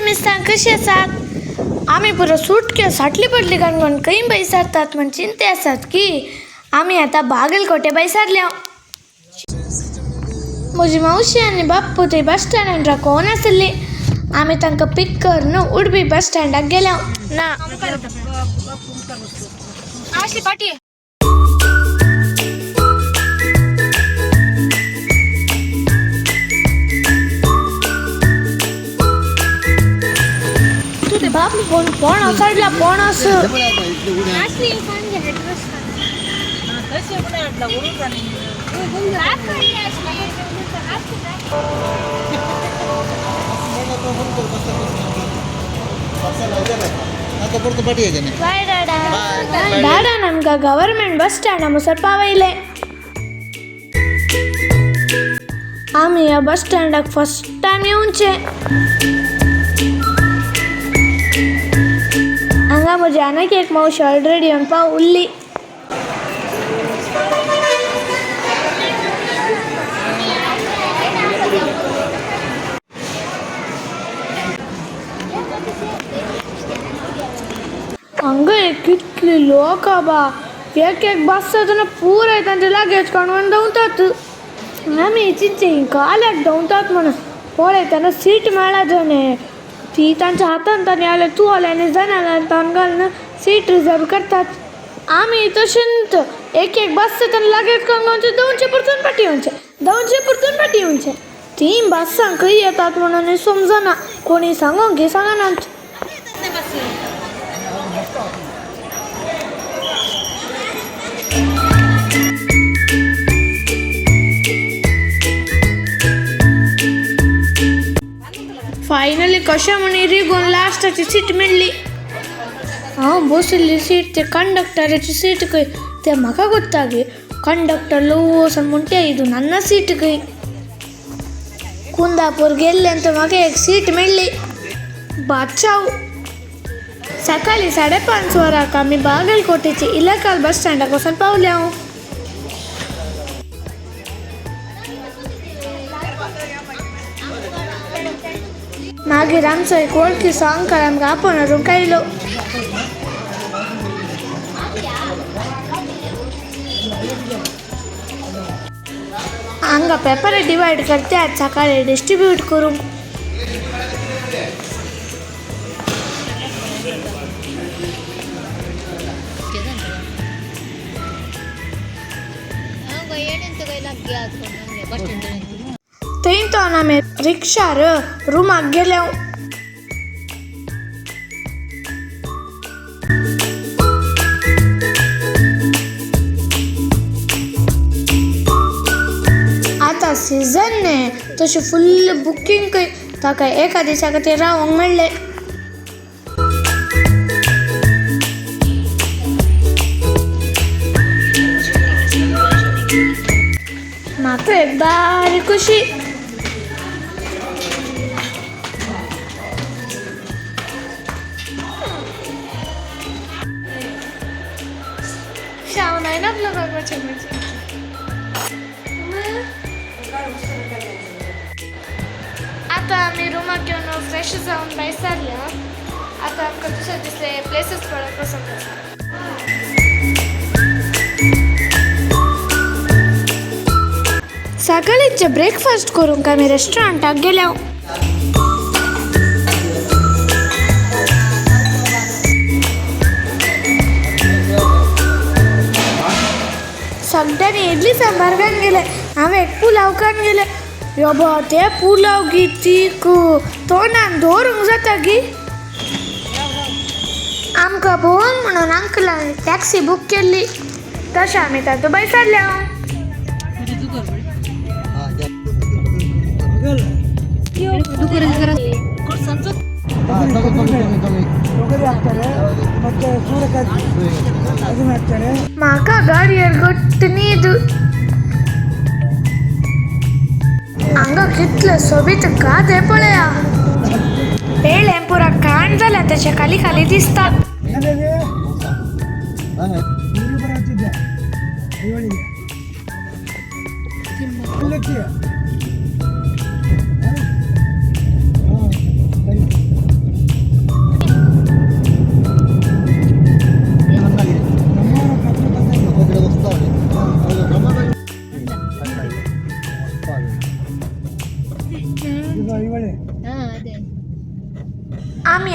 मिस्तां कशी आसात? आमी पुरो सुटके साटली पडली काणकोण खंय बैसारतात म्हण चिंते आसात की आमी आतां बागलकोटे बैसारल्या. म्हजी मावशी आनी बाप्पू थंय बस स्टँडार राकोन आसली. आमी तांकां पिक करून उडपी बस स्टँडाक गेल्या. ना बाप पणस हाडला पणस. दादा नमका गवर्नमेंट बस स्टँड मुसर पावयले. आमी ह्या बस स्टँडाक फर्स्ट टायम येवचे. हांगा म्हजी आनीक एक मावशी ऑलरेडी येवन पावल्ली. हांगा कितली लोक बा. एक बस पुराय तांचे लागेज काडून दवतात. आमी चिंचे काल्याक दवतात म्हणून पळयतना सीट मेळ्ळा जणे. ती तांच्या हातान तांणी आल्या तूं आल्याने जाणा तान घालून सीट रिजर्व करतात. आमी तशेंच एक बस तांणी लागेज काडून 200 परतून पाटी येवचे 200 परतून पाटी येवचे. ती बसां खंय येतात म्हणून समजना. कोणी सांगोंक घे सांगनात. फायनली कशा म्हणी रिगोन लास्टाची सीट मेळ्ळी. हांव बशिल्ली सीट ते कंडक्टराची सीट खंय ते म्हाका कोत्ता गे. कंडक्टर लवसन म्हणटा इदू नन्ना सीट खंय. कुंदापूर गेल्ले तर म्हाका एक सीट मेळ्ळी. बादशाव. सकाळी 5:30 वरांक आमी बागलकोटेची इलेकाल बस स्टँडाक वचून पावले. हांव मागीर आमचो एक वळखीचो अंकल आमकां आपोवन व्हरूंक आयलो. हांगा पेपर डिवायड करतात सकाळी डिस्ट्रीब्यूट करूंक. थंयच्यान आमी रिक्षार रुमाक गेल्या. आतां सीझन न्ही तशें फुल्ल बुकींग ताका एका दिसा खातीर रावंक मेळ्ळें. म्हाका एक बारी खुशी. शाव नाही ना आपलं बघायचं म्हणजे. आता आम्ही रुमाक येऊन फ्रेश जाऊन बैसारल्या. आता आमकां दुसरे दुसरे प्लेसीस पळोवप पसंत आसा. सकाळीचे ब्रेकफास्ट करूंक आमी रेस्टॉरंटाक गेल्या. सगळ्यांनी इडली सांबार खान गेले. हांवें एक पुलाव खान गेले. योबा ते पुलाव कितीक तोंडान दवरूंक जाता गी. आमकां भोवंक म्हणून अंकलान टॅक्सी बूक केल्ली. तशें आमी तातूंत बैसारल्या. म्हाका गाडयेर घट्ट न्हीद. हांगा कितले सोबीत गादे पळया. पेळें पुरा काण जाल्या ताचे खाली खाली दिसता.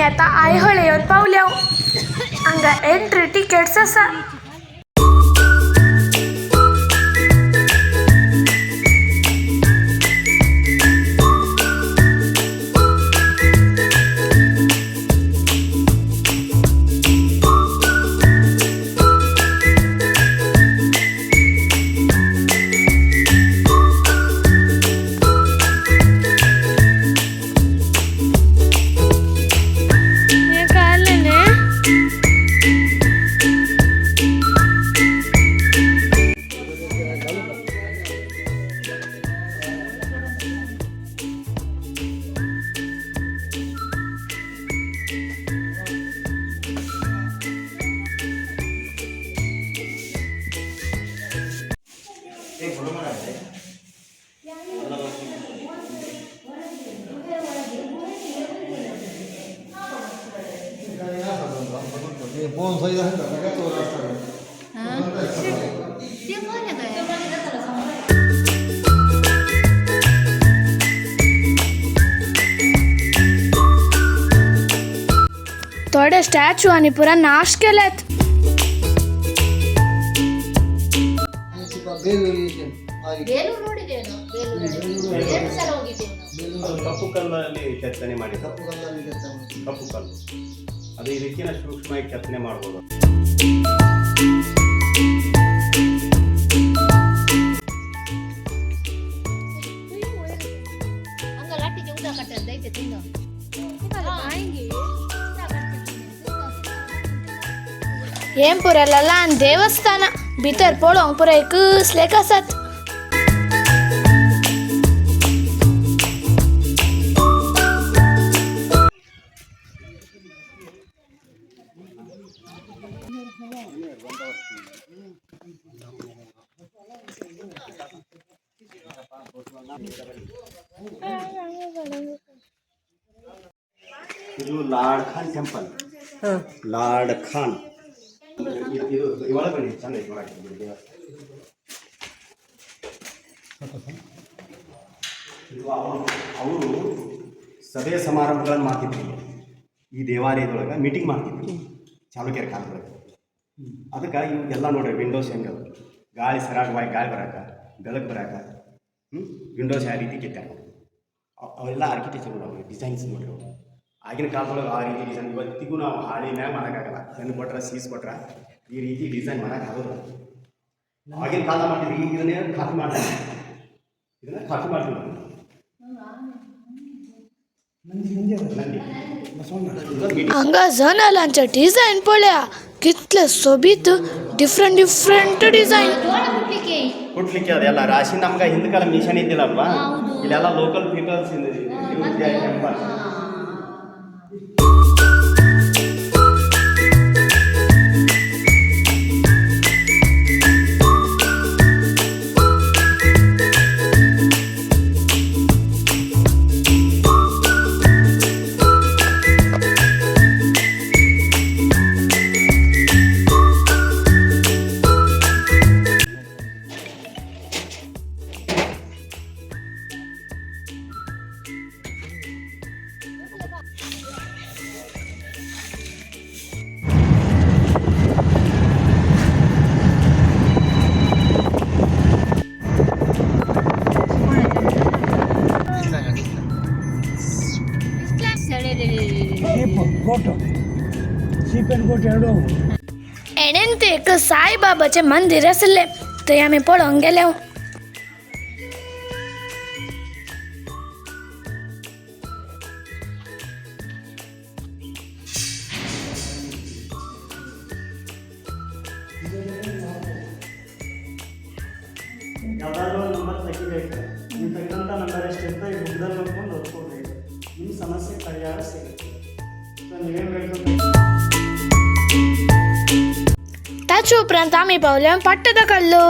आता आयहळे येऊन पावल्या हांगा एंट्री टिकेट्स आसा. थोडे स्टॅच्यू आणि पुरा नाश केलेत. ಕಪ್ಪು ಕಲ್ಲಲ್ಲಿ ಕೆತ್ತನೆ ಮಾಡಿ ಕಪ್ಪು ಕಲ್ಲು ಅದು ಇದಕ್ಕಿಂತ ಸೂಕ್ಷ್ಮವಾಗಿ ಕೆತ್ತನೆ ಮಾಡ್ಬೋದು. ಏನ್ ಪುರ ಲಲಾನ್ ದೇವಸ್ಥಾನ भितर पळोवंक पुरो एकसलेक आसात. ಇದು lord Khan temple. Lord Khan ಇದು ಒಳಗಡೆ ಚಂದ ಐತೆ ಒಳಗೆ ದೇವಸ್ಥಾನ. ಅವರು ಸಭೆ ಸಮಾರಂಭಗಳನ್ನು ಮಾಡ್ತಿದ್ರು. ಈ ದೇವಾಲಯದೊಳಗೆ ಮೀಟಿಂಗ್ ಮಾಡ್ತಿದ್ರು ಚಾಲುಕ್ಯರ ಕಾಲದೊಳಗೆ. ಅದಕ್ಕೆ ಇವೆಲ್ಲ ನೋಡ್ರಿ ವಿಂಡೋಸ್ ಹೆಂಗೆ ಗಾಳಿ ಸರಾಗವಾಗಿ ಗಾಳಿ ಬರಾಕ ಬೆಳಕು ಬರಾಕ ವಿಂಡೋಸ್ ಯಾವ ರೀತಿ ಕೆತ್ತಾರ ಅವೆಲ್ಲ ಆರ್ಕಿಟೆಕ್ಚರ್ ನೋಡ್ರಿ ಡಿಸೈನ್ಸ್ ನೋಡ್ರಿ. ಆಗಿನ ಕಾಲದೊಳಗೆ ಆ ರೀತಿ ಡಿಸೈನ್ ಇವತ್ತಿಗೂ ನಾವು ಹಾಳಿ ಮ್ಯಾಗ ಮಾಡೋಕ್ಕಾಗಲ್ಲ. ಹೆಣ್ಣು ಕೊಟ್ರೆ ಸೀಸ್ ಕೊಟ್ರೆ ಈ ರೀತಿ ಡಿಸೈನ್ ಮಾಡೋಕ್ಕಾಗೋದು. ಆಗಿನ ಕಾಲ ಮಾಡಿದ್ವಿ, ಈಗ ಇದನ್ನೇ ಕಾಪಿ ಮಾಡ್ತೀವಿ. ಇದನ್ನ ಕಾಪಿ ಮಾಡ್ತೀವಿ. हांगा जनालांचे डिझायन पळया कितले सोबीत ಡಿಫ್ರೆಂಟ್ ಡಿಸೈನ್ ಕುಟ್ಲಿಕ್ಕೆ ಅದೆಲ್ಲ ರಾಶಿ ನಮ್ಗೆ ಹಿಂದೆ ಕಾಲ ಮಿಷನ್ ಇದ್ದಿಲ್ಲಪ್ಪ. ಇಲ್ಲೆಲ್ಲ ಲೋಕಲ್ ಪೀಪಲ್ಸ್ ಟೆಂಪಲ್. एणेन ते एक साईबाबाचे मंदिर आसले थंय आमी पळोवंक गेले. ಯಾವ್ದಾದ್ರು ನಂಬರ್ ತೆಗಿಬೇಕು. ನೀವು ತೆಗೆದಂಥ ನಂಬರ್ ಎಷ್ಟಿರುತ್ತೆ ಈ ಬುಕ್ದಲ್ಲಿ ನೋಡ್ಕೊಂಡು ಓದ್ಕೋಬೇಕು. ನಿಮ್ಮ ಸಮಸ್ಯೆ ಪರಿಹಾರ ಸಿಗುತ್ತೆ. ಸೊ ನೀವೇನು ಬೇಕು ताचे उपरांत आमी पावले पट्टद कल्लू.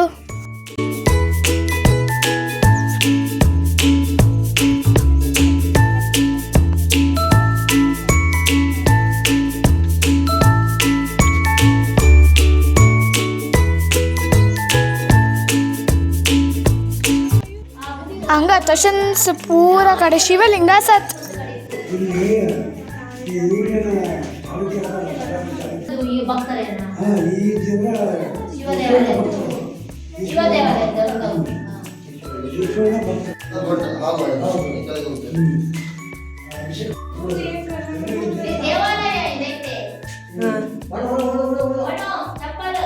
हांगा तशेंच पुरा कडेन शिवलिंग आसात. ಈ ಭಕ್ತರೇನಾ ಈ ದೇವರ ಶಿವ ದೇವಾಲಯದ ಈಶ್ವರನ ಭಕ್ತ. ದೇವಾಲಯ ಇದೈತೆ ಚಪ್ಪಲ್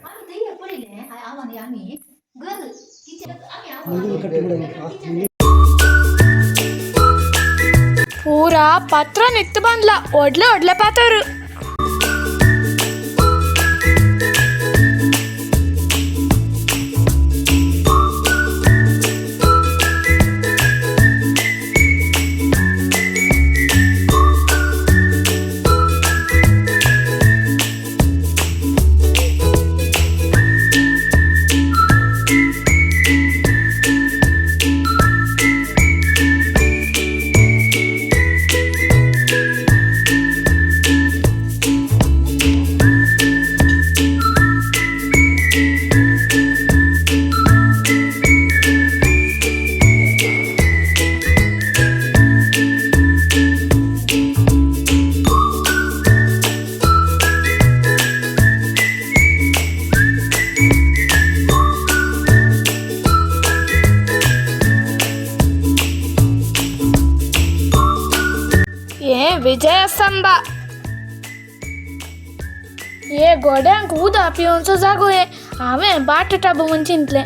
आम्ही तरी पडले आम्हाला आम्ही घर किचन आम्ही ಪೂರಾ ಪತ್ರ ನಿತ್ತು ಬಂದ್ಲ ಒಡ್ಲೆ ಒಡ್ಲೆ ಪಾತರು. विजय स्तंभ ये गोड्यांक उदक पिवचो जागो हे हांवें बाट टाबून चिंतलें.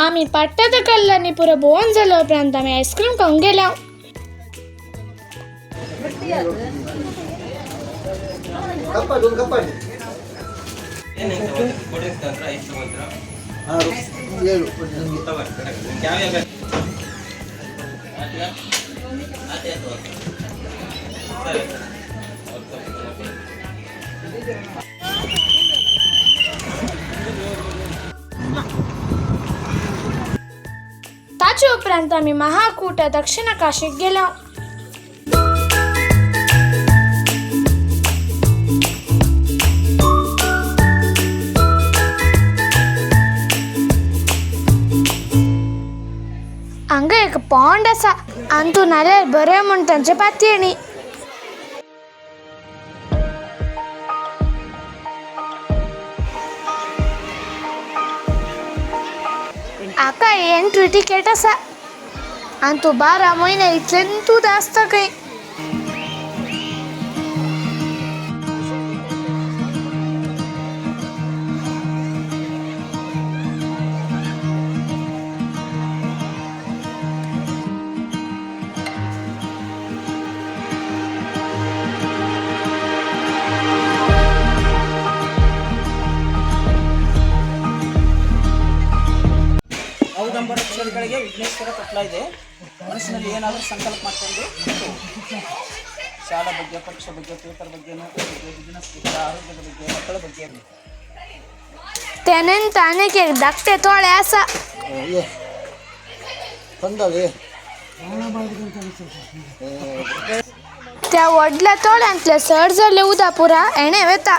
आम्ही पाट्टात कल्ल्याने पुरं भोवन झालं उपरांत आम्ही आईस्क्रीम खाऊन गेल्या. ताचे उपरांत आम्ही महाकूट दक्षिण काशीक गेल्या. हांगा एक पॉन्ड आसा आनी तूं नाल्यार बरें म्हूण तांचे पातयेणी. हाका एंट्री टिकेट आसा आनी तूं 12 म्हयने इतलें तूं आसता खंय. ಔದಂಬರ ಅಕ್ಷರಗಳಿಗೆ ವಿಘ್ನೇಶ್ವರ ಪಟ್ಲ ಇದೆ. ಮನಸ್ಸಿನಲ್ಲಿ ಏನಾದರೂ ಸಂಕಲ್ಪ ಮಾಡ್ಕೊಂಡು ಶಾಲಾ ಬಗ್ಗೆ, ಪರೀಕ್ಷೆ ಬಗ್ಗೆ, ಪೇಪರ್ ಬಗ್ಗೆ, ನೌಕರಿ ಬಗ್ಗೆ, ಬಿಸ್ನೆಸ್ ಬಗ್ಗೆ, ಆರೋಗ್ಯದ ಬಗ್ಗೆ, ಮಕ್ಕಳ ಬಗ್ಗೆ त्याने ताने के धाकटे तोळे आसा. पंदावे त्या वडल्या तोड्यांतल्या सड जाल्ले उदा पुरा एणे वेता.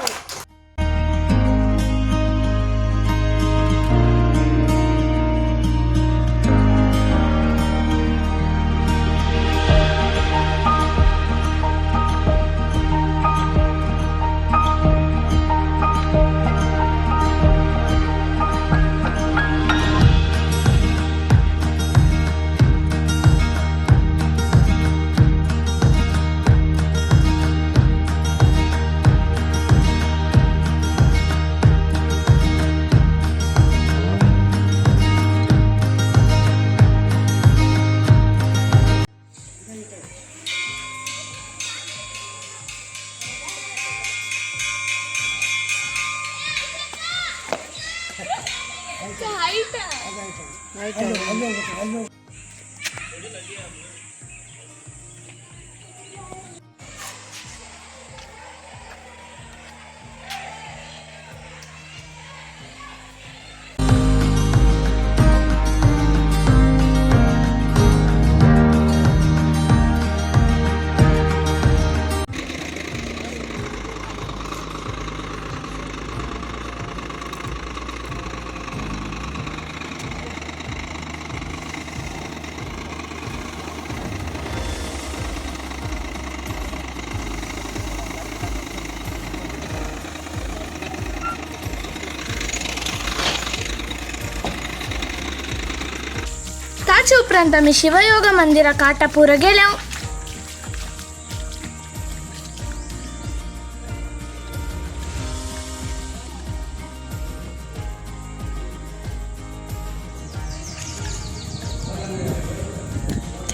ताचे उपरांत आमी शिवयोग मंदिरा काटापुरा गेल्या.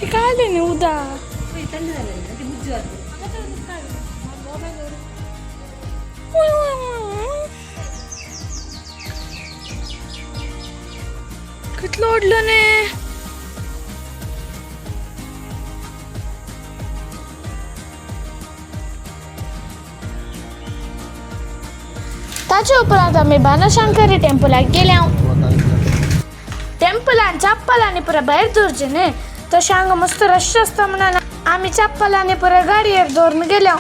ते काय आले न्ही उदा कितलं ओढलं ने. ताचे उपरांत आमी बाणशंकरी टेंपलाक गेल्या. टेंपलान चप्पलांनी पुरा भायर दवरचे न्ही, तशें हांगा मस्त रश आसता म्हणून आमी चप्पलांनी पुरा गाडयेर दवरून गेल्या.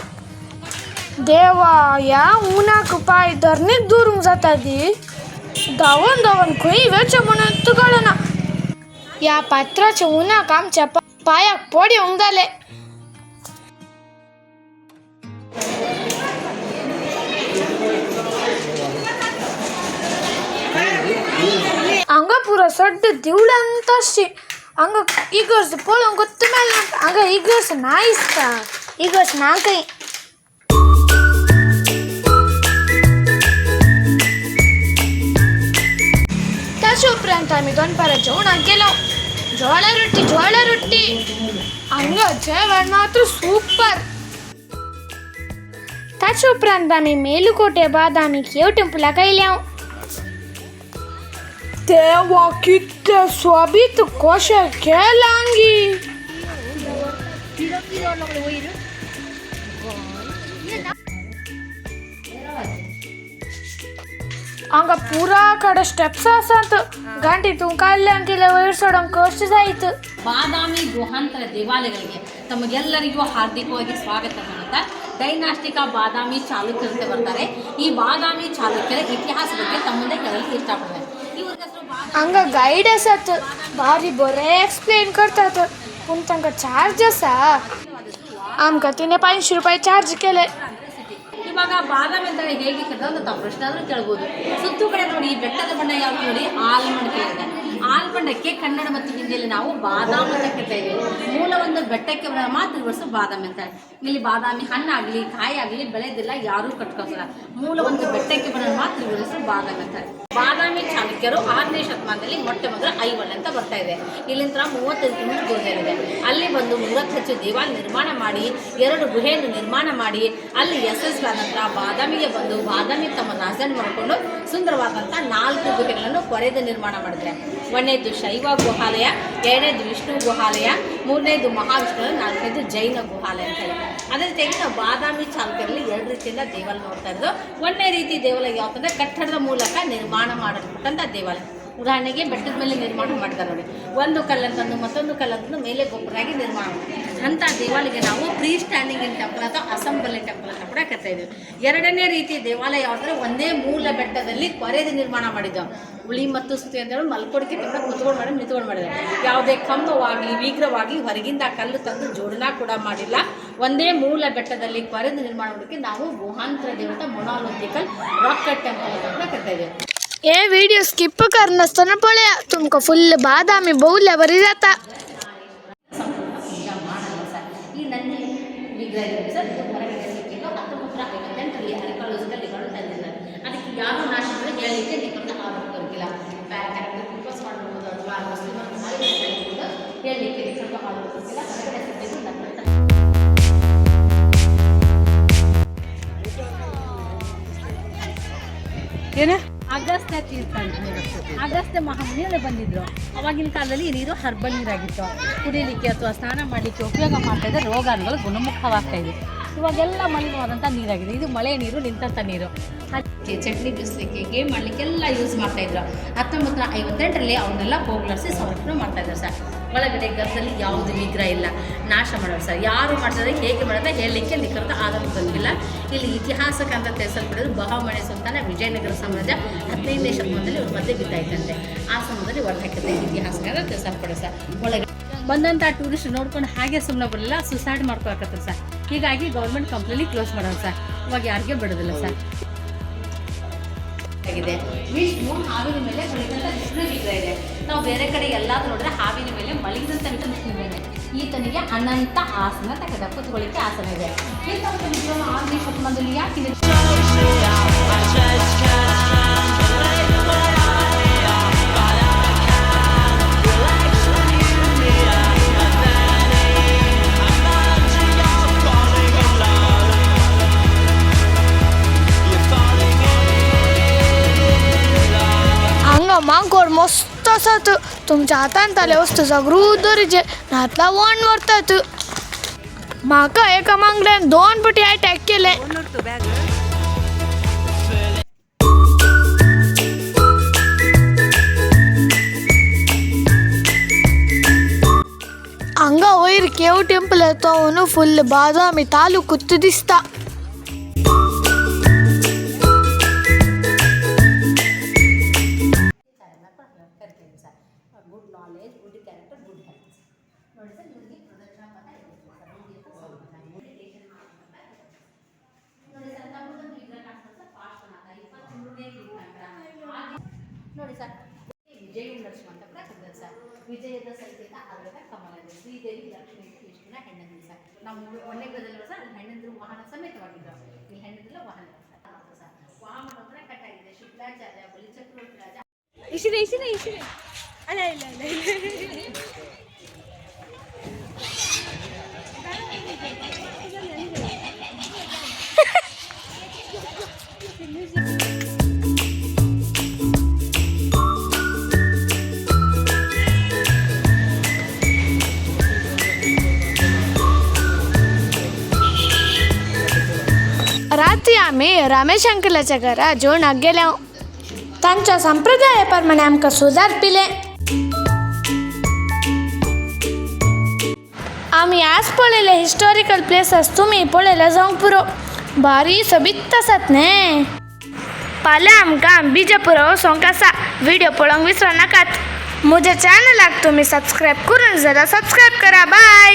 देवा, ह्या उनाक पांय धरणीत दवरूंक जाता दी. धांवन धांवन खंय वचचें म्हणून तूं कळना. ह्या पात्राच्या उनाक आमच्या पांयाक पड येवंक जाले. हांगा पुरो सड्ड दिवडांत अशी हांगा इगर्ज पळोवंक गोत्त मेळना. हांगा इगर्ज ना दिसता, इगर्ज ना खंय. ताचे उपरांत आमी दनपारां जेवणाक गेलो. ज्वाळा रोट्टी हांगा जेवण मात्र सुपर. ताचे उपरांत आमी मेलुकोटे बादामी केव टेंपलाक आयल्या. देवा, कितले सोबीत कशें केलां हांगी. हांगा पुरा कडे स्टेप्स आसात. ಗಂಟಿತುಂ ಕಲ್ಯಾಂಕಿಲೆ ವೈರ್ಸೋಡಂ ಕಷ್ಟ ಸಾಯಿತು. ಬಾದಾಮಿ ಗುಹಾಂತರ ದೇವಾಲಯಗಳಿಗೆ ತಮಗೆಲ್ಲರಿಗೂ ಹಾರ್ದಿಕವಾಗಿ ಸ್ವಾಗತ ಮಾಡುತ್ತಾ ಡೈನಾಸ್ಟಿಕ್ ಬಾದಾಮಿ ಚಾಲುಕ್ಯರು ಅಂತ ಬರ್ತಾರೆ. ಈ ಬಾದಾಮಿ ಚಾಲುಕ್ಯರ ಇತಿಹಾಸ ಬಗ್ಗೆ ತಮ್ಮ ಮುಂದೆ ಹೇಳಲು ಇಷ್ಟಪಡ್ತಾರೆ. ಇವ್ರ ಹೆಸರು ಹಂಗ ಗೈಡ್ असत भारी बरे एक्सप्लेन करतात. पण तांकां चार्ज आसा. आमकां तिने 500 रुपये चार्ज केले. ಇವಾಗ ಬಾದಾಮಿ ಅಂತ ಹೇಗೆ ಕರೆದ ತಾವು ಪ್ರಶ್ನೆ ಆದರೂ ಕೇಳ್ಬೋದು. ಸುತ್ತು ಕಡೆ ನೋಡಿ ಬೆಟ್ಟದ ಬಣ್ಣ ಯಾವ್ದು ನೋಡಿ ಆಲ್ಮಂಡ್ ಕೇಳಿದೆ. ಆಲ್ಮಂಡಕ್ಕೆ ಕನ್ನಡ ಮತ್ತು ಹಿಂದಿಯಲ್ಲಿ ನಾವು ಬಾದಾಮಿ ಅಂತ ಕರಿತಾ ಇದ್ದೀವಿ. ಮೂಲ ಒಂದು ಬೆಟ್ಟಕ್ಕೆ ಮಾತ್ರ ವಿವರಿಸು ಬಾದಾಮಿ ಅಂತ. ಇಲ್ಲಿ ಬಾದಾಮಿ ಹಣ್ಣಾಗಲಿ ಕಾಯಿ ಆಗಲಿ ಬೆಳೆದಿಲ್ಲ, ಯಾರೂ ಕಟ್ಕೊಳ್ಸಲ್ಲ. ಮೂಲ ಒಂದು ಬೆಟ್ಟಕ್ಕೆ ಬರೋಣ ಮಾತ್ರ ವಿವರಿಸು ಬಾದಾಮಿ ಅಂತ. ಬಾದಾಮಿ ಚಾಲುಕ್ಯರು 6ನೇ ಶತಮಾನದಲ್ಲಿ ಮೊಟ್ಟ ಮೊದಲ ಐವಲ್ ಅಂತ ಬರ್ತಾ ಇದೆ. ಇಲ್ಲಿಂದ 35 ಕಿಲೋಮೀಟರ್ ದೂರದಲ್ಲಿದೆ. ಅಲ್ಲಿ ಬಂದು 30 ಹೆಚ್ಚು ದೇವಾಲಯ ನಿರ್ಮಾಣ ಮಾಡಿ 2 ಗುಹೆಯನ್ನು ನಿರ್ಮಾಣ ಮಾಡಿ ಅಲ್ಲಿ ಯಶಸ್ವಿಯಾದ ನಂತರ ಬಾದಾಮಿಗೆ ಬಂದು ಬಾದಾಮಿ ತಮ್ಮ ರಾಜಧಾನಿ ಮಾಡಿಕೊಂಡು ಸುಂದರವಾದಂಥ 4 ಗುಹೆಗಳನ್ನು ಕೊರೆದು ನಿರ್ಮಾಣ ಮಾಡಿದ್ದಾರೆ. 1ನೇದು ಶೈವ ಗುಹಾಲಯ, 2ನೇದು ವಿಷ್ಣು ಗುಹಾಲಯ, 3ನೇದು ಮಹಾವಿಷ್ಣು, 4ನೇದು ಜೈನ ಗುಹಾಲಯ ಅಂತ ಹೇಳಿ. ಅದೇ ರೀತಿಯಾಗಿ ನಾವು ಬಾದಾಮಿ ಚಾಲುಕ್ಯರಲ್ಲಿ 2 ರೀತಿಯಿಂದ ದೇವಾಲಯ ನೋಡ್ತಾ ಇರೋದು. 1ನೇ ರೀತಿ ದೇವಾಲಯ ಯಾವ್ದಂದ್ರೆ ಕಟ್ಟಡದ ಮೂಲಕ ನಿರ್ಮಾಣ ಮಾಡಲ್ಪಟ್ಟಂಥ ದೇವಾಲಯ. ಉದಾಹರಣೆಗೆ ಬೆಟ್ಟದ ಮೇಲೆ ನಿರ್ಮಾಣ ಮಾಡ್ತಾರೆ ನೋಡಿ, ಒಂದು ಕಲ್ಲಂತಂದು ಮತ್ತೊಂದು ಕಲ್ಲಂತಂದು ಮೇಲೆ ಗೊಬ್ಬರಾಗಿ ನಿರ್ಮಾಣ ಮಾಡ್ತಾರೆ. ಅಂಥ ದೇವಾಲಯಕ್ಕೆ ನಾವು ಪ್ರೀ ಸ್ಟ್ಯಾಂಡಿಂಗ್ ಇನ್ ಟೆಂಪಲ್ ಅಥವಾ ಅಸೆಂಬಲ್ ಟೆಂಪಲ್ ಅಂತ ಕೂಡ ಕರಿತಾ ಇದ್ದೀವಿ. ಎರಡನೇ ರೀತಿಯ ದೇವಾಲಯ ಯಾವುದಂದ್ರೆ ಒಂದೇ ಮೂಲ ಬೆಟ್ಟದಲ್ಲಿ ಕೊರೆದು ನಿರ್ಮಾಣ ಮಾಡಿದ್ದವು. ಉಳಿ ಮತ್ತು ಸ್ತುತಿ ಅಂತೇಳಿ ಮಲ್ಕೊಡಿಕೆ ತುಂಬ ಕುತ್ಕೊಂಡು ಮಾಡಿ ನಿಂತ್ಕೊಂಡು ಮಾಡಿದ್ದಾರೆ. ಯಾವುದೇ ಕಂಬವಾಗಲಿ ವಿಗ್ರಹವಾಗಿ ಹೊರಗಿಂದ ಕಲ್ಲು ತಂದು ಜೋಡಣೆ ಕೂಡ ಮಾಡಿಲ್ಲ. ಒಂದೇ ಮೂಲ ಬೆಟ್ಟದಲ್ಲಿ ಕೊರೆದು ನಿರ್ಮಾಣ ಮಾಡೋದಕ್ಕೆ ನಾವು ಗುಹಾಂತರ ದೇವತೆ ಮೊನಾಲಿಥಿಕಲ್ ರಾಕ್ ಕಟ್ ಟೆಂಪಲ್ ಅಂತ ಕೂಡ ಕರಿತಾ ಇದ್ದೀವಿ. ये वीडियो स्किप करना ना पड़े, तुमको फुल बादामी बहुल बरी जाता. ಈ ನಂದಿ ವಿಗ್ರಹ ಇದೆ ಸರ್, ಇದು ಹೊರಗಡೆ ಸಿಕ್ಕಿದ್ದು 1958ರಲ್ಲಿ ಅರ್ಕಾಲಜಿಕಲ್ ರಿಕಾರ್ಡ್ ತಂದಿದ್ದಾರೆ. ಅದಕ್ಕೆ ಯಾರು ನಾಶ ಮಾಡಿ ಹೇಳಲಿಕ್ಕೆ ನಿಮಗೆ ಆರೋಗ್ಯಕ್ಕಿಲ್ಲ. ಫೋಕಸ್ ಮಾಡಬಹುದು ಅಥವಾ ಹೇಳಲಿಕ್ಕೆ ಸ್ವಲ್ಪ ಆರೋಗ್ಯಕ್ಕಿಲ್ಲ. ಹೊರಗಡೆ ಸಿಕ್ಕಿದ್ದು ನಂತರ ಏನೇ ಅಗಸ್ತ್ಯ ತೀರ್ಥ ಅಗಸ್ತ್ಯ ಮಹಾಮುನಿಗಳು ಬಂದಿದ್ರು. ಅವಾಗಿನ ಕಾಲದಲ್ಲಿ ಈ ನೀರು ಹರ್ಬಲ್ ನೀರಾಗಿತ್ತು. ಕುಡಿಯಲಿಕ್ಕೆ ಅಥವಾ ಸ್ನಾನ ಮಾಡಲಿಕ್ಕೆ ಉಪಯೋಗ ಮಾಡ್ತಾ ಇದ್ದರೆ ರೋಗಾಣುಗಳು ಗುಣಮುಖವಾಗ್ತಾ ಇದೆ. ಇವಾಗೆಲ್ಲ ಮಲಿನವಾದಂಥ ನೀರಾಗಿದೆ. ಇದು ಮಳೆ ನೀರು, ನಿಂತಂಥ ನೀರು. ಅದಕ್ಕೆ ಚಟ್ನಿ ಬೀಸಲಿಕ್ಕೆ, ಗೇಮ್ ಮಾಡಲಿಕ್ಕೆಲ್ಲ ಯೂಸ್ ಮಾಡ್ತಾಯಿದ್ರು. 1958ರಲ್ಲಿ ಅವನ್ನೆಲ್ಲ ಹೋಗ್ಲಾಡಿಸಿ ಸಂರಕ್ಷಣೆ ಮಾಡ್ತಾಯಿದ್ರು ಸರ್. ಒಳಗಡೆ ಗರ್ಭದಲ್ಲಿ ಯಾವುದು ವಿಗ್ರಹ ಇಲ್ಲ, ನಾಶ ಮಾಡೋರು ಸರ್. ಯಾರು ಮಾಡ್ತಾರೆ, ಹೇಗೆ ಮಾಡೋದ್ರೆ ಹೇಳಲಿಕ್ಕೆ ನಿಖರದ ಆಧಾರ ಬಂದಿಲ್ಲ. ಇಲ್ಲಿ ಇತಿಹಾಸಕ್ಕೆ ಅಂತ ತಿಳಿಸಲ್ಪಡೋದು ಬಹಮನಿ ಸುಲ್ತಾನ ವಿಜಯನಗರ ಸಾಮ್ರಾಜ್ಯ 15ನೇ ಶತಮಾನದಲ್ಲಿ ಇವ್ರ ಮಧ್ಯೆ ಬಿದ್ದಾಯ್ತಂತೆ. ಆ ಸಮಯದಲ್ಲಿ ಹೊರಹಾಕಿದೆ ಇತಿಹಾಸಕಾರ ತಿಳಿಸಲ್ಪಡೋ ಸರ್. ಒಳಗಡೆ ಬಂದಂಥ ಟೂರಿಸ್ಟ್ ನೋಡ್ಕೊಂಡು ಹಾಗೆ ಸುಮ್ಮನೆ ಬರಲಿಲ್ಲ, ಸುಸೈಡ್ ಮಾಡ್ಕೊಳಕತ್ತಾರೆ ಸರ್. ಹೀಗಾಗಿ ಗೌರ್ಮೆಂಟ್ ಕಂಪ್ನಿಲಿ ಕ್ಲೋಸ್ ಮಾಡೋರು ಸರ್. ಇವಾಗ ಯಾರಿಗೆ ಬಿಡೋದಿಲ್ಲ ಸರ್. ಆಗಿದೆ ವಿಷ್ಣು ಹಾವಿನ ಮೇಲೆ ಮಲಗಿದಂಥ ವಿಷ್ಣು ವಿಗ್ರಹ ಇದೆ. ನಾವು ಬೇರೆ ಕಡೆ ಎಲ್ಲಾದ್ರೂ ನೋಡಿದ್ರೆ ಹಾವಿನ ಮೇಲೆ ಮಲಗಿದಂಥ ವಿಷ್ಣು ಇದೆ. ಈತನಿಗೆ ಅನಂತ ಆಸನ ತಗದ ಕೂತ್ಕೊಳ್ಳಿಕ್ಕೆ ಆಸನ ಇದೆ. ಇಂಥ ಒಂದು ವಿಗ್ರಹ 6ನೇ ಶತಮಾನದಲ್ಲಿ ಯಾಕಿದೆ? मांकोड मस्त असत. तुमच्या हातान ताले वस्तू सगळू दरीचे नातला वन वरतात. म्हाका एका मांगड्यान 2 पटी अटॅक केले. हांगा वयर केव टेंपल येतो ಅವನು ಫುಲ್ ಬಾದಾಮಿ ತಾಲೂಕು ದಿಸ್ತಾ. Good knowledge, good character, good health. ನೋಡಿ ಸರ್, ಇವರಿಗೆ ಪ್ರದಕ್ಷಿಣಾ ಪಥ ನೋಡಿ ಸರ್, ತಮ್ಮದೊಂದು ವಿಗ್ರಹ ಕಾಣಿಸ್ತದೆ ಪಾರ್ಶ್ವನಾಥ 23ನೇ ತೀರ್ಥಂಕರ. ನೋಡಿ ಸರ್, ವಿಜಯ ನರಸಿಂಹ ಅಂತ ಕೂಡ ಕರೆದಿದ್ದಾರೆ ಸರ್. ವಿಜಯದ ಸಂಕೇತ ಅದರ ಕಮಲ ಇದೆ. ಶ್ರೀದೇವಿ ಲಕ್ಷ್ಮೀ ವಿಷ್ಣುವಿನ ಹೆಣ್ಣಂದಿರು ಸರ್. ನಾವು ಒಳ್ಳೆಗದಲ್ಲಿ ಸರ್ ಅಲ್ಲಿ ಹೆಣ್ಣಂದಿರು ವಾಹನ ಸಮೇತವಾಗಿದ್ರು. ಇಲ್ಲಿ ಹೆಣ್ಣಂದಿಲ್ಲ ವಾಹನ ಸರ್. ವಾಹನ ಹತ್ರ ಕಟ್ಟಾಗಿದೆ. ಶುಕ್ರಾಚಾರ್ಯ, ಬಲಿಚಕ್ರವರ್ತಿ ರಾಜ ಇಶಿರೆ ಅಲ್ಲ ಇಲ್ಲ रात्री आम्ही रमेश अंकलाच्या घरा जेवण गेल्या. त्यांच्या संप्रदायाप्रमाणे आमकां सुदार पिले. आम्ही आज पळयले हिस्टॉरिकल प्लेसेस तुम्ही पळयला जावंक पुरो. भारी सोबीत आसात न्ही. फाल्यां आमकां बिजापुरा वचोंक आसा. व्हिडिओ पळोवंक विसरू नाकात. म्हज्या चॅनलाक तुम्ही सबस्क्राईब करून जाल्यार सबस्क्राईब करा. बाय.